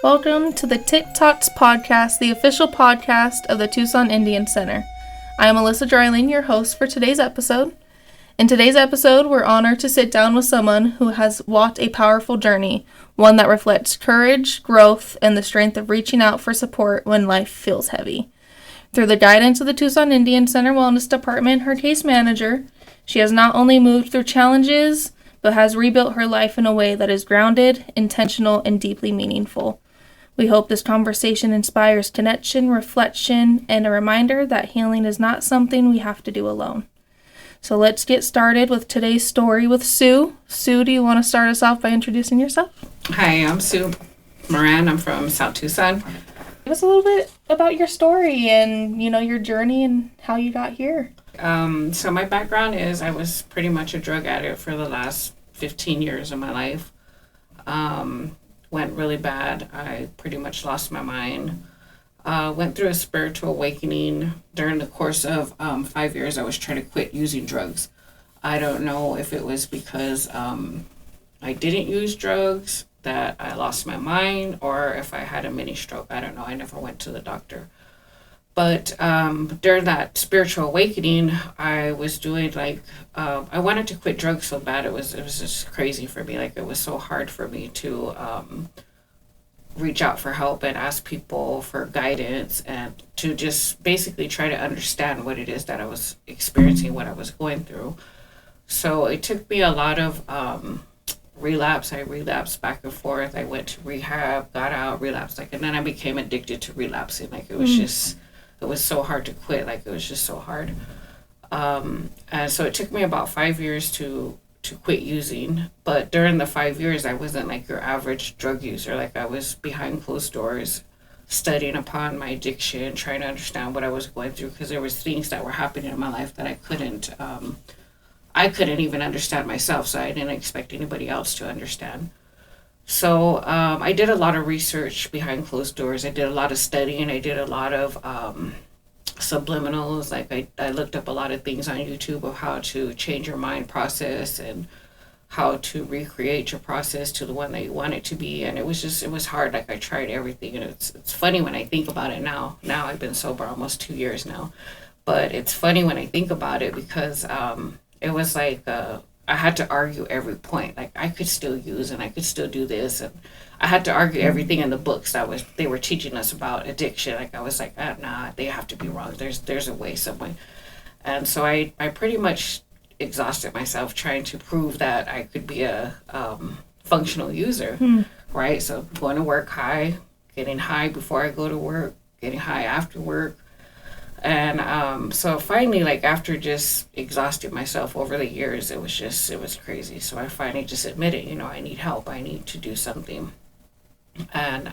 Welcome to the TikToks podcast, the official podcast of the Tucson Indian Center. I am Alyssa Dryling, your host for today's episode. In today's episode, we're honored to sit down with someone who has walked a powerful journey, one that reflects courage, growth, and the strength of reaching out for support when life feels heavy. Through the guidance of the Tucson Indian Center Wellness Department, her case manager, she has not only moved through challenges, but has rebuilt her life in a way that is grounded, intentional, and deeply meaningful. We hope this conversation inspires connection, reflection, and a reminder that healing is not something we have to do alone. So let's get started with today's story with Sue. Sue, do you want to start us off by introducing yourself? Hi, I'm Sue Moran. I'm from South Tucson. Give us a little bit about your story and, your journey and how you got here. So my background is I was pretty much a drug addict for the last 15 years of my life. Went really bad. I pretty much lost my mind. Went through a spiritual awakening. During the course of 5 years, I was trying to quit using drugs. I don't know if it was because I didn't use drugs that I lost my mind, or if I had a mini stroke. I don't know. I never went to the doctor. But during that spiritual awakening, I was doing I wanted to quit drugs so bad. It was just crazy for me. It was so hard for me to reach out for help and ask people for guidance and to just basically try to understand what it is that I was experiencing, what I was going through. So it took me a lot of relapse. I relapsed back and forth. I went to rehab, got out, relapsed, and then I became addicted to relapsing. It was just, it was so hard to quit. It was just so hard. And so it took me about 5 years to quit using. But during the 5 years, I wasn't your average drug user. I was behind closed doors, studying upon my addiction, trying to understand what I was going through, because there was things that were happening in my life that I couldn't even understand myself, so I didn't expect anybody else to understand. So I did a lot of research behind closed doors. I did a lot of studying. I did a lot of subliminals. I looked up a lot of things on YouTube of how to change your mind process and how to recreate your process to the one that you want it to be. And it was hard. I tried everything. And it's funny when I think about it now. Now I've been sober almost 2 years now. But it's funny when I think about it because it was I had to argue every point. I could still use and I could still do this, and I had to argue everything in the books they were teaching us about addiction. I was nah, they have to be wrong. There's a way somewhere. And so I pretty much exhausted myself trying to prove that I could be a functional user, right? So going to work high, getting high before I go to work, getting high after work. And so finally, after just exhausting myself over the years, it was crazy. So I finally just admitted, I need help. I need to do something. And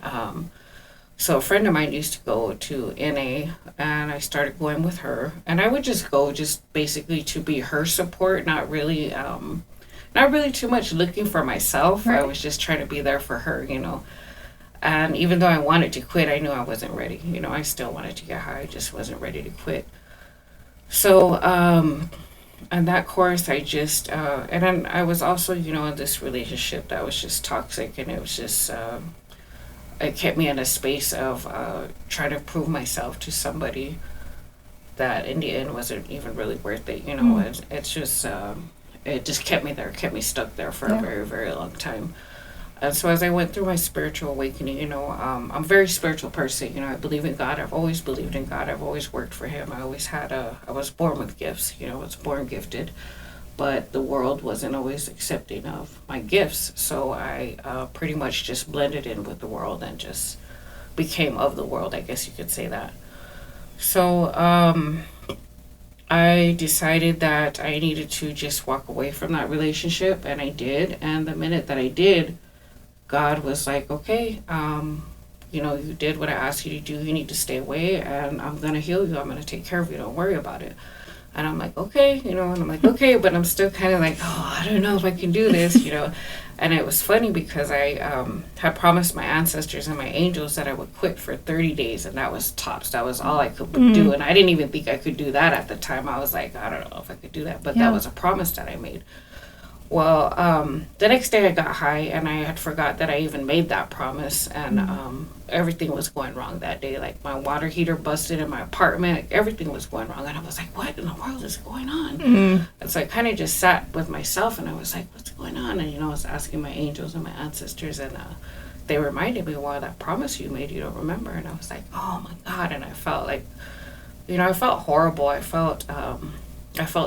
so a friend of mine used to go to NA, and I started going with her. And I would just go just basically to be her support, not really too much looking for myself. Right. I was just trying to be there for her, And even though I wanted to quit, I knew I wasn't ready. I still wanted to get high. I just wasn't ready to quit. So, on that course, I just, and then I was also, in this relationship that was just toxic. And it was just, it kept me in a space of trying to prove myself to somebody that in the end wasn't even really worth it. It's just, it just kept me there, kept me stuck there for a very, very long time. And so as I went through my spiritual awakening, I'm a very spiritual person. I believe in God. I've always believed in God. I've always worked for Him. I was born with gifts. I was born gifted. But the world wasn't always accepting of my gifts. So I pretty much just blended in with the world and just became of the world, I guess you could say that. So I decided that I needed to just walk away from that relationship, and I did. And the minute that I did, God was like, okay, you did what I asked you to do. You need to stay away, and I'm going to heal you. I'm going to take care of you. Don't worry about it. And I'm like, okay, and I'm like, okay, but I'm still kind of I don't know if I can do this, And it was funny because I had promised my ancestors and my angels that I would quit for 30 days, and that was tops. That was all I could do, and I didn't even think I could do that at the time. I was like, I don't know if I could do that, but that was a promise that I made. Well, the next day I got high, and I had forgot that I even made that promise, and everything was going wrong that day. Like, my water heater busted in my apartment. Everything was going wrong, and I was like, what in the world is going on? And so I kind of just sat with myself, and I was like, what's going on? And, I was asking my angels and my ancestors, and they reminded me, well, that promise you made, you don't remember. And I was like, oh my God. And I felt like, I felt horrible. I felt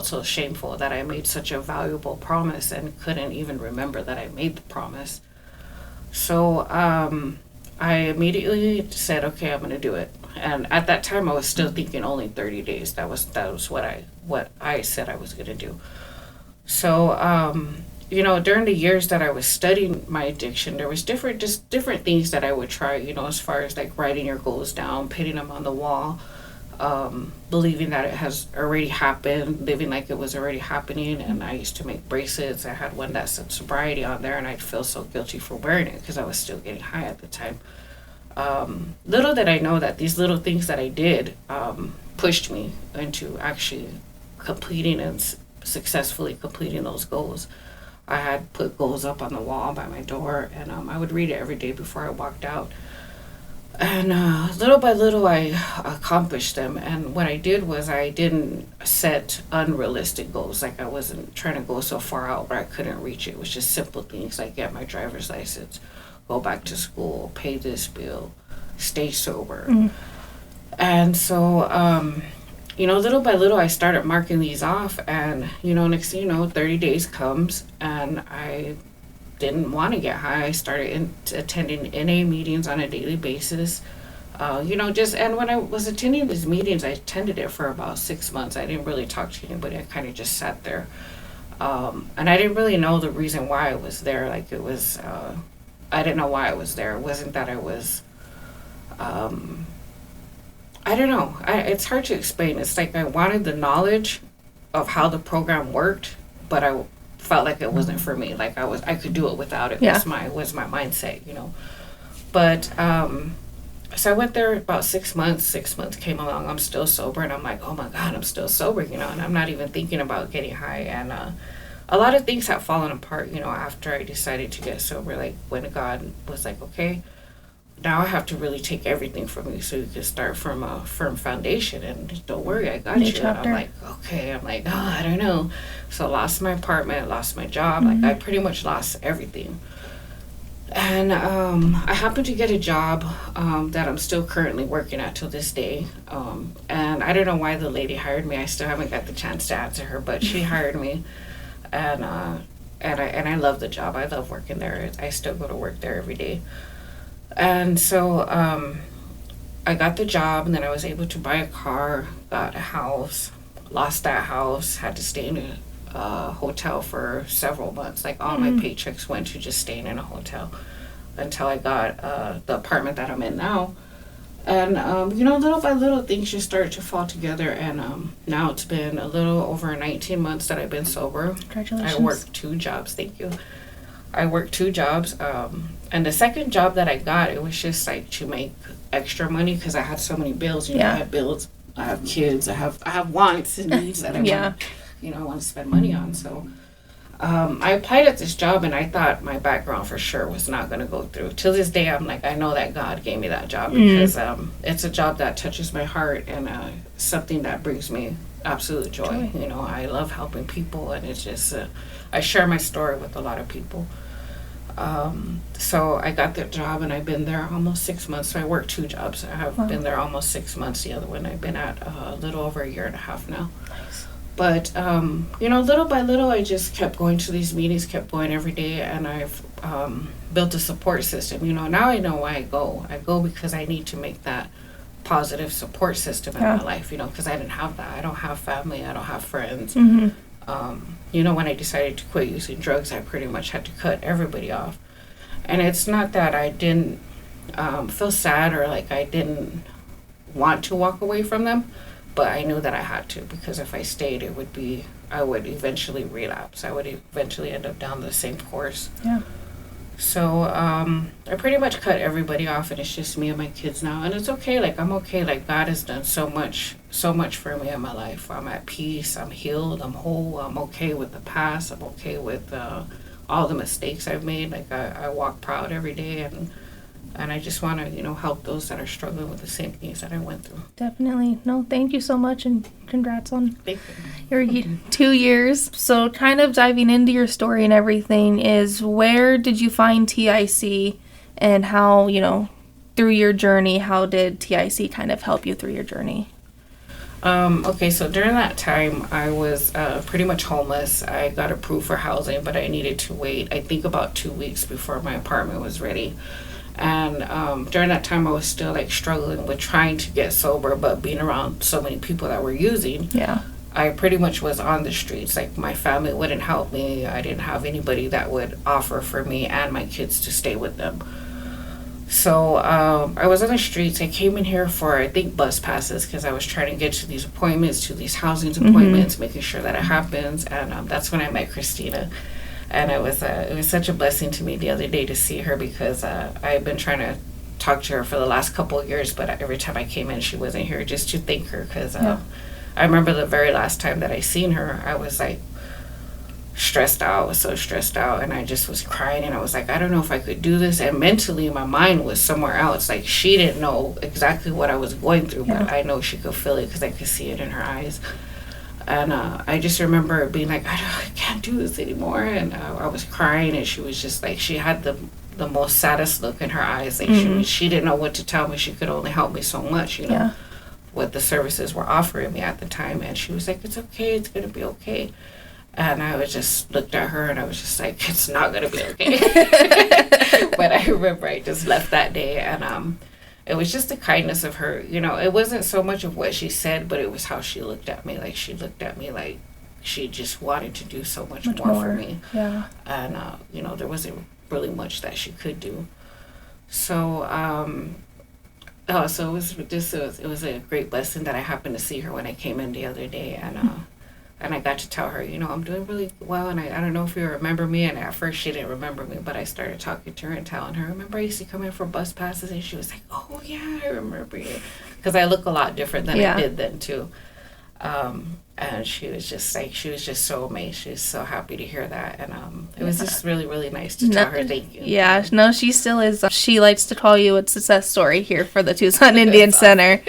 so shameful that I made such a valuable promise and couldn't even remember that I made the promise. So I immediately said, okay, I'm going to do it. And at that time, I was still thinking only 30 days. That was what I said I was going to do. So, during the years that I was studying my addiction, there was different things that I would try, as far as like writing your goals down, painting them on the wall, believing that it has already happened, living like it was already happening. And I used to make bracelets. I had one that said sobriety on there, and I'd feel so guilty for wearing it because I was still getting high at the time. Little did I know that these little things that I did pushed me into actually completing and successfully completing those goals. I had put goals up on the wall by my door, and I would read it every day before I walked out. And little by little, I accomplished them. And what I did was I didn't set unrealistic goals. Like, I wasn't trying to go so far out where I couldn't reach it. It was just simple things like get my driver's license, go back to school, pay this bill, stay sober. And so, little by little, I started marking these off. And, next thing you know, 30 days comes, and I didn't want to get high. I started attending NA meetings on a daily basis. And when I was attending these meetings, I attended it for about 6 months. I didn't really talk to anybody. I kind of just sat there. And I didn't really know the reason why I was there. Like, it was, I didn't know why I was there. It wasn't that I was, I don't know. It's hard to explain. It's like I wanted the knowledge of how the program worked, but I felt like it wasn't for me. Like, I could do it without it. Yeah. was my mindset, But so I went there about 6 months. 6 months came along. I'm still sober, and I'm like, oh my God, I'm still sober, and I'm not even thinking about getting high. And a lot of things have fallen apart, after I decided to get sober. Like, when God was like, okay, now I have to really take everything from you so you can start from a firm foundation, and don't worry, I got New you. chapter. And I'm like, okay. I'm like, I don't know. So I lost my apartment, lost my job. Like, I pretty much lost everything. And I happened to get a job that I'm still currently working at till this day. And I don't know why the lady hired me. I still haven't got the chance to answer her, but she hired me. And I love the job. I love working there. I still go to work there every day. And so I got the job, and then I was able to buy a car, got a house, lost that house, had to stay in a hotel for several months. Like, all my paychecks went to just staying in a hotel until I got the apartment that I'm in now. And, little by little, things just started to fall together. And now it's been a little over 19 months that I've been sober. Congratulations. I worked 2 jobs. Thank you. I worked 2 jobs. And the second job that I got, it was just like to make extra money because I had so many bills. I had bills. I have kids. I have wants and needs that I want to spend money on. So I applied at this job, and I thought my background for sure was not going to go through. Till this day, I'm like, I know that God gave me that job because it's a job that touches my heart, and something that brings me absolute joy. I love helping people, and it's just I share my story with a lot of people. So I got that job, and I've been there almost 6 months. So I worked 2 jobs. I have been there almost 6 months. The other one I've been at a little over a year and a half now. Nice. But, little by little, I just kept going to these meetings, kept going every day, and I've built a support system. Now I know why I go. I go because I need to make that positive support system in my life, because I didn't have that. I don't have family. I don't have friends. When I decided to quit using drugs, I pretty much had to cut everybody off. And it's not that I didn't feel sad or like I didn't want to walk away from them, but I knew that I had to, because if I stayed, I would eventually relapse. I would eventually end up down the same course. Yeah. So I pretty much cut everybody off, and it's just me and my kids now, and it's okay. Like I'm okay. Like God has done so much for me in my life. I'm at peace. I'm healed. I'm whole. I'm okay with the past. I'm okay with all the mistakes I've made. Like I walk proud every day, and I just want to help those that are struggling with the same things that I went through. Definitely. No, thank you so much, and congrats on Thank you. your 2 years. So kind of diving into your story and everything is, where did you find TIC, and how, through your journey, how did TIC kind of help you through your journey? Okay, so during that time, I was pretty much homeless. I got approved for housing, but I needed to wait, I think, about 2 weeks before my apartment was ready. And during that time, I was still like struggling with trying to get sober, but being around so many people that were using, I pretty much was on the streets. Like my family wouldn't help me. I didn't have anybody that would offer for me and my kids to stay with them. So I was on the streets. I came in here for, I think, bus passes, because I was trying to get to these appointments, to these housing appointments, making sure that it happens. And that's when I met Christina. And it was such a blessing to me the other day to see her, because I've been trying to talk to her for the last couple of years, but every time I came in, she wasn't here, just to thank her, because I remember the very last time that I seen her, I was like stressed out. I was so stressed out, and I just was crying, and I was like, I don't know if I could do this. And mentally, my mind was somewhere else. Like she didn't know exactly what I was going through, but I know she could feel it, because I could see it in her eyes. And I just remember being like, I can't do this anymore. And I was crying, and she was just like, she had the most saddest look in her eyes. Like she didn't know what to tell me. She could only help me so much, what the services were offering me at the time. And she was like, it's okay, it's going to be okay. And I was just looked at her, and I was just like, it's not going to be okay. But I remember I just left that day, and it was just the kindness of her. It wasn't so much of what she said, but it was how she looked at me. Like she looked at me like she just wanted to do so much more for me. Yeah. And there wasn't really much that she could do. So so it was a great blessing that I happened to see her when I came in the other day, and I got to tell her, I'm doing really well, and I don't know if you remember me. And at first she didn't remember me, but I started talking to her and telling her, remember I used to come in for bus passes? And she was like, oh yeah, I remember you, because I look a lot different than I did then too. And she was just so amazed. She was so happy to hear that, and it was just really, really nice to tell her thank you. Yeah, no, she still is. She likes to call you a success story here for the Tucson Indian Center.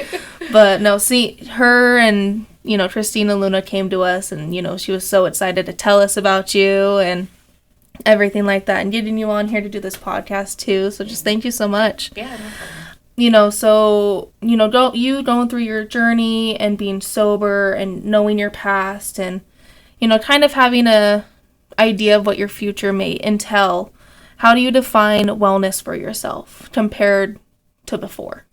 But no, see, her and Christina Luna came to us, and she was so excited to tell us about you and everything like that, and getting you on here to do this podcast too. So just thank you so much. Yeah, no problem. So, going through your journey and being sober and knowing your past, and, kind of having a idea of what your future may entail, how do you define wellness for yourself compared to before?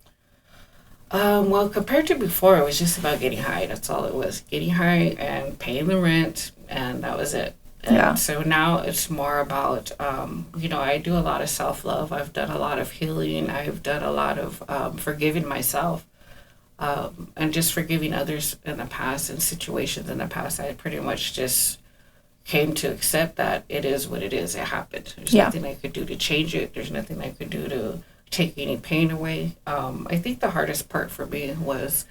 Well, compared to before, it was just about getting high. That's all it was. Getting high and paying the rent, and that was it. And so now it's more about, I do a lot of self-love. I've done a lot of healing. I've done a lot of forgiving myself, and just forgiving others in the past and situations in the past. I pretty much just came to accept that it is what it is. It happened. There's nothing I could do to change it. There's nothing I could do to take any pain away. I think the hardest part for me was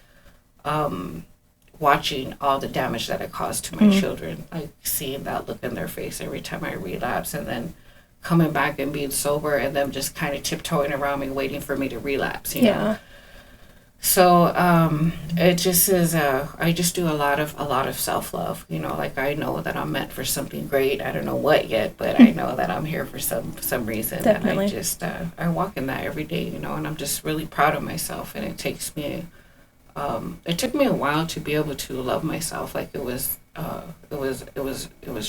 watching all the damage that it caused to my children, like seeing that look in their face every time I relapse, and then coming back and being sober, and them just kind of tiptoeing around me, waiting for me to relapse, you know? So it just is, I just do a lot of self-love, like I know that I'm meant for something great. I don't know what yet, but I know that I'm here for some reason. Definitely. And I just, I walk in that every day, and I'm just really proud of myself. And it took me a while to be able to love myself. Like it was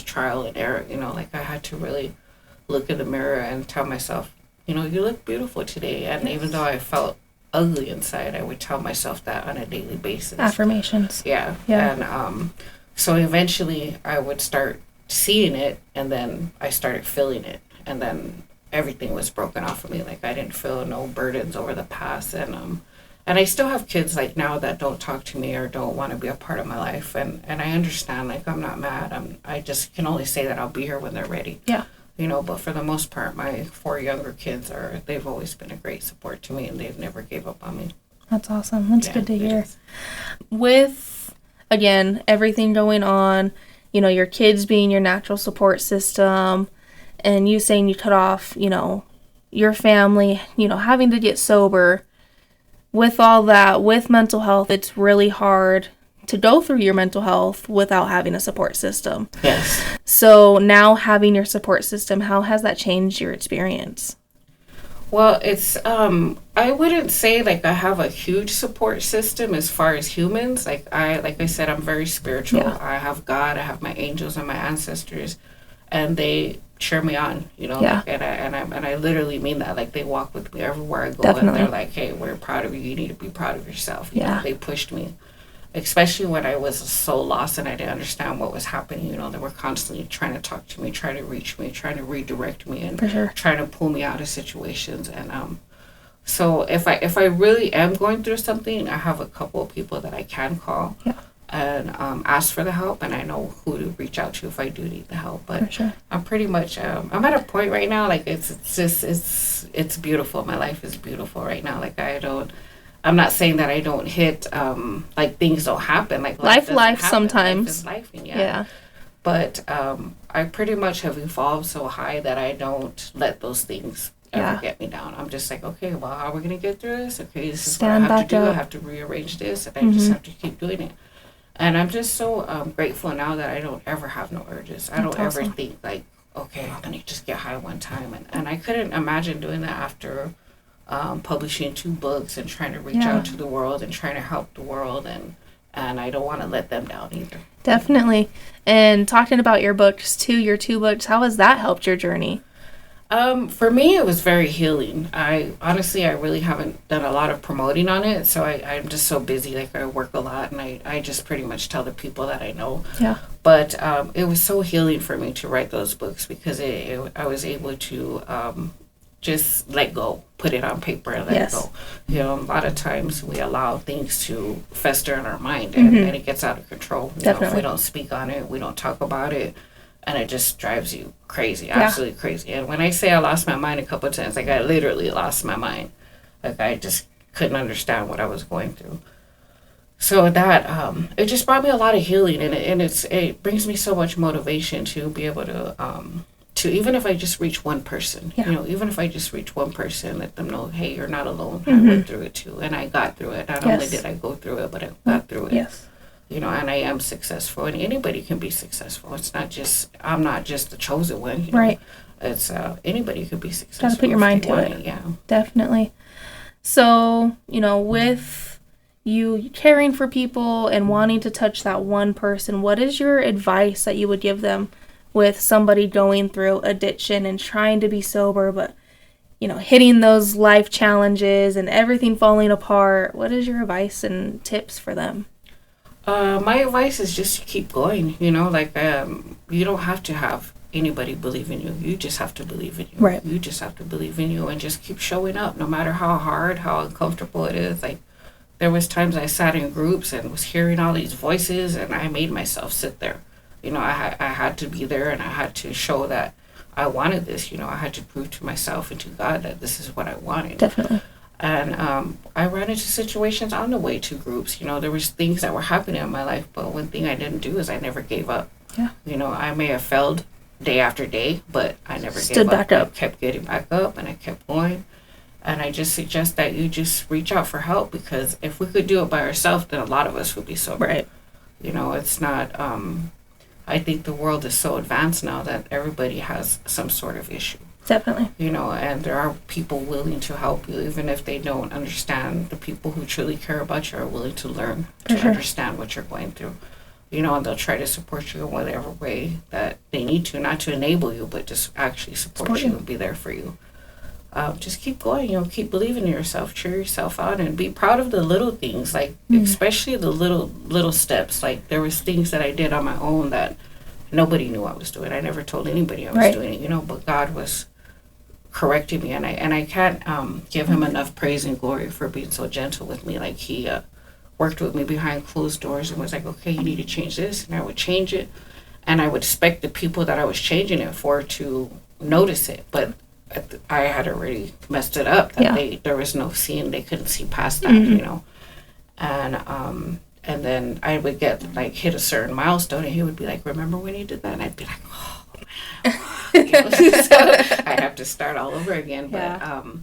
trial and error, like I had to really look in the mirror and tell myself, you look beautiful today. And even though I felt ugly inside, I would tell myself that on a daily basis. Affirmations. Yeah. And so eventually I would start seeing it, and then I started feeling it, and then everything was broken off of me. Like I didn't feel no burdens over the past, and I still have kids like now that don't talk to me or don't want to be a part of my life, and I understand. Like I'm not mad. I just can only say that I'll be here when they're ready. Yeah. But for the most part, my 4 younger kids they've always been a great support to me, and they've never gave up on me. That's awesome. That's good to hear. With, again, everything going on, your kids being your natural support system, and you saying you cut off, your family, having to get sober. With all that, with mental health, it's really hard to go through your mental health without having a support system. Yes. So now having your support system, how has that changed your experience? Well, it's, I wouldn't say like I have a huge support system as far as humans. Like I said, I'm very spiritual. Yeah. I have God, I have my angels and my ancestors, and they cheer me on, Yeah. and I literally mean that. Like, they walk with me everywhere I go. Definitely. And they're like, hey, we're proud of you. You need to be proud of yourself. They pushed me, especially when I was so lost and I didn't understand what was happening. They were constantly trying to talk to me, trying to reach me, trying to redirect me, and For sure. trying to pull me out of situations. And so if I really am going through something, I have a couple of people that I can call. Yeah. And ask for the help, and I know who to reach out to if I do need the help. But For sure. I'm pretty much I'm at a point right now, like it's beautiful. My life is beautiful right now. Like, I'm not saying that I don't hit like things don't happen. Like, life sometimes. Life is life, Yeah. But I pretty much have evolved so high that I don't let those things ever get me down. I'm just like, okay, well, how are we gonna get through this? Okay, this is what I have to do. I have to rearrange this, and I just have to keep doing it. And I'm just so grateful now that I don't ever have no urges. I don't ever think like, okay, I'm going to just get high one time. And I couldn't imagine doing that after publishing 2 books and trying to reach out to the world and trying to help the world. And I don't want to let them down either. Definitely. And talking about your books too, your 2 books, how has that helped your journey? For me, it was very healing. I really haven't done a lot of promoting on it, so I'm just so busy. Like, I work a lot, and I just pretty much tell the people that I know. Yeah. But it was so healing for me to write those books, because I was able to just let go, put it on paper and let it go. A lot of times we allow things to fester in our mind, and it gets out of control. If we don't speak on it, we don't talk about it. And it just drives you crazy, absolutely crazy. And when I say I lost my mind a couple of times, like, I literally lost my mind. Like, I just couldn't understand what I was going through. So that, it just brought me a lot of healing, and it brings me so much motivation to be able to even if I just reach one person, even if I just reach one person, let them know, hey, you're not alone. I went through it too, and I got through it. Not only did I go through it, but I got through it. Yes. And I am successful, and anybody can be successful. It's not just, I'm not just the chosen one. Right. It's anybody could be successful. Gotta put your mind to it. Yeah. Definitely. So, with you caring for people and wanting to touch that one person, what is your advice that you would give them with somebody going through addiction and trying to be sober, but, hitting those life challenges and everything falling apart? What is your advice and tips for them? My advice is just to keep going, you don't have to have anybody believe in you. You just have to believe in you. Right. You just have to believe in you and just keep showing up, no matter how hard, how uncomfortable it is. Like, there was times I sat in groups and was hearing all these voices, and I made myself sit there. I had to be there, and I had to show that I wanted this. I had to prove to myself and to God that this is what I wanted. Definitely. And I ran into situations on the way to groups. There was things that were happening in my life, but one thing I didn't do is I never gave up. Yeah. I may have failed day after day, but I never Stood gave up. back up. I kept getting back up, and I kept going. And I just suggest that you just reach out for help, because if we could do it by ourselves, then a lot of us would be sober. Right. It's not, I think the world is so advanced now that everybody has some sort of issue. Definitely. And there are people willing to help you, even if they don't understand. The people who truly care about you are willing to learn, to understand what you're going through. And they'll try to support you in whatever way that they need to, not to enable you, but just actually support you and be there for you. Just keep going, keep believing in yourself, cheer yourself out, and be proud of the little things, like especially the little steps. Like, there was things that I did on my own that nobody knew I was doing. I never told anybody I was doing it, but God was correcting me, and I can't give him enough praise and glory for being so gentle with me. Like, he worked with me behind closed doors and was like, okay, you need to change this, and I would change it, and I would expect the people that I was changing it for to notice it, but I had already messed it up. That Yeah. there was no seeing. They couldn't see past that, Mm-hmm. you know. And then I would get like hit a certain milestone, and he would be like, "Remember when you did that?" And I'd be like, "Oh man." You know? So I have to start all over again. Yeah. But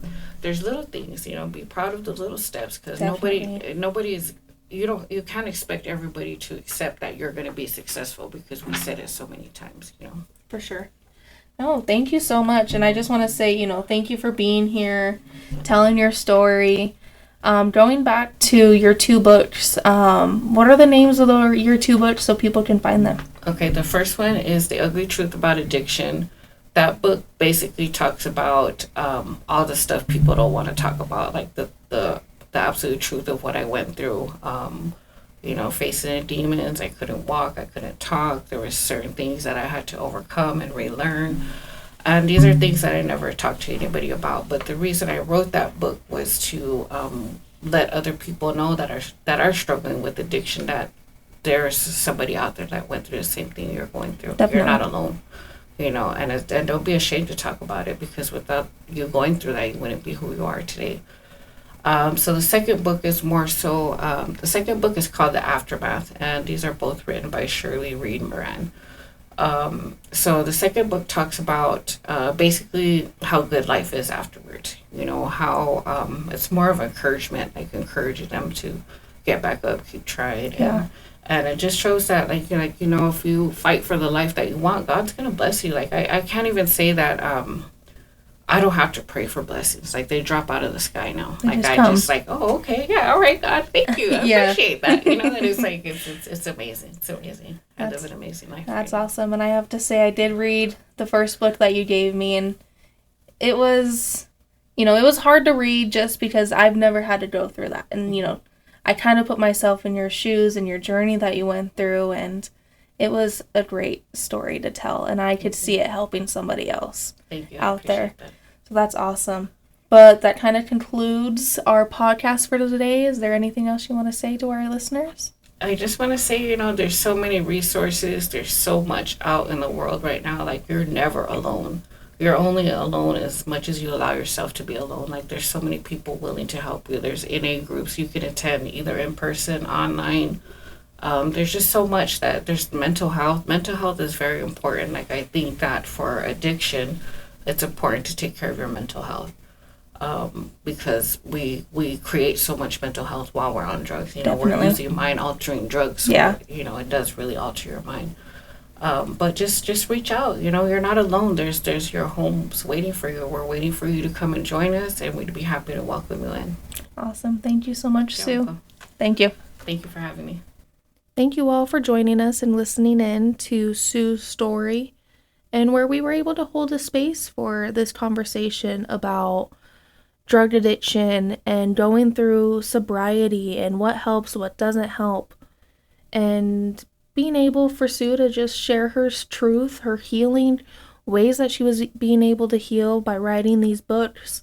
there's little things, you know. Be proud of the little steps, because Definitely. nobody is. You can't expect everybody to accept that you're going to be successful, because we said it so many times, you know. For sure. No, thank you so much. And I just want to say, thank you for being here, telling your story. Going back to your 2 books, what are the names of your 2 books so people can find them? Okay, the first one is The Ugly Truth About Addiction. That book basically talks about all the stuff people don't want to talk about, like the absolute truth of what I went through. Facing the demons. I couldn't walk, I couldn't talk. There were certain things that I had to overcome and relearn. And these are things that I never talked to anybody about. But the reason I wrote that book was to let other people know that are struggling with addiction, that there's somebody out there that went through the same thing you're going through. Definitely. You're not alone. And don't be ashamed to talk about it, because without you going through that, you wouldn't be who you are today. So the second book is more so, the second book is called The Aftermath, and these are both written by Shirley Reed Moran. So the second book talks about basically how good life is afterwards. How it's more of encouragement, like encouraging them to get back up, keep trying. Yeah. And it just shows that, if you fight for the life that you want, God's going to bless you. Like, I can't even say that I don't have to pray for blessings. Like, they drop out of the sky now. Just oh, okay, yeah, all right, God, thank you. I appreciate that. That it's like, it's amazing. It's amazing. I live an amazing life. That's awesome. And I have to say, I did read the first book that you gave me, and it was, it was hard to read just because I've never had to go through that. And, I kind of put myself in your shoes and your journey that you went through, and it was a great story to tell, and I could see it helping somebody else out there. That. So that's awesome. But that kind of concludes our podcast for today. Is there anything else you want to say to our listeners? I just want to say, there's so many resources. There's so much out in the world right now. Like, you're never alone. You're only alone as much as you allow yourself to be alone. Like, there's so many people willing to help you. There's NA groups you can attend, either in person, online. There's just so much that there's mental health. Mental health is very important. Like, I think that for addiction, it's important to take care of your mental health. Because we create so much mental health while we're on drugs. Definitely. We're using mind-altering drugs. So, yeah. It does really alter your mind. But just reach out. You're not alone. There's your homes waiting for you. We're waiting for you to come and join us, and we'd be happy to welcome you in. Awesome. Thank you so much, You're Sue. welcome. Thank you. Thank you for having me. Thank you all for joining us and listening in to Sue's story, and where we were able to hold a space for this conversation about drug addiction and going through sobriety and what helps, what doesn't help, and being able for Sue to just share her truth, her healing, ways that she was being able to heal by writing these books,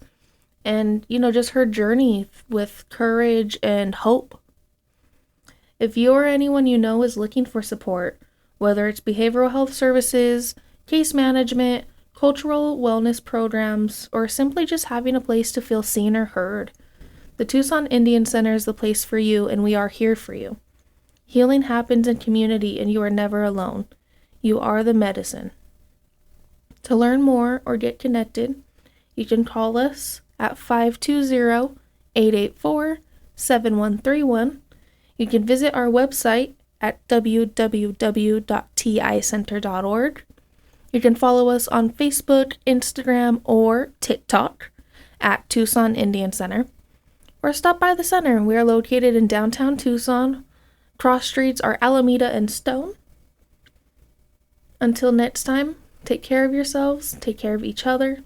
and, just her journey with courage and hope. If you or anyone you know is looking for support, whether it's behavioral health services, case management, cultural wellness programs, or simply just having a place to feel seen or heard, the Tucson Indian Center is the place for you, and we are here for you. Healing happens in community, and you are never alone. You are the medicine. To learn more or get connected, you can call us at 520-884-7131. You can visit our website at www.ticenter.org. You can follow us on Facebook, Instagram, or TikTok at Tucson Indian Center. Or stop by the center. We are located in downtown Tucson. Cross streets are Alameda and Stone. Until next time, take care of yourselves, take care of each other,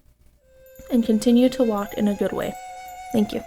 and continue to walk in a good way. Thank you.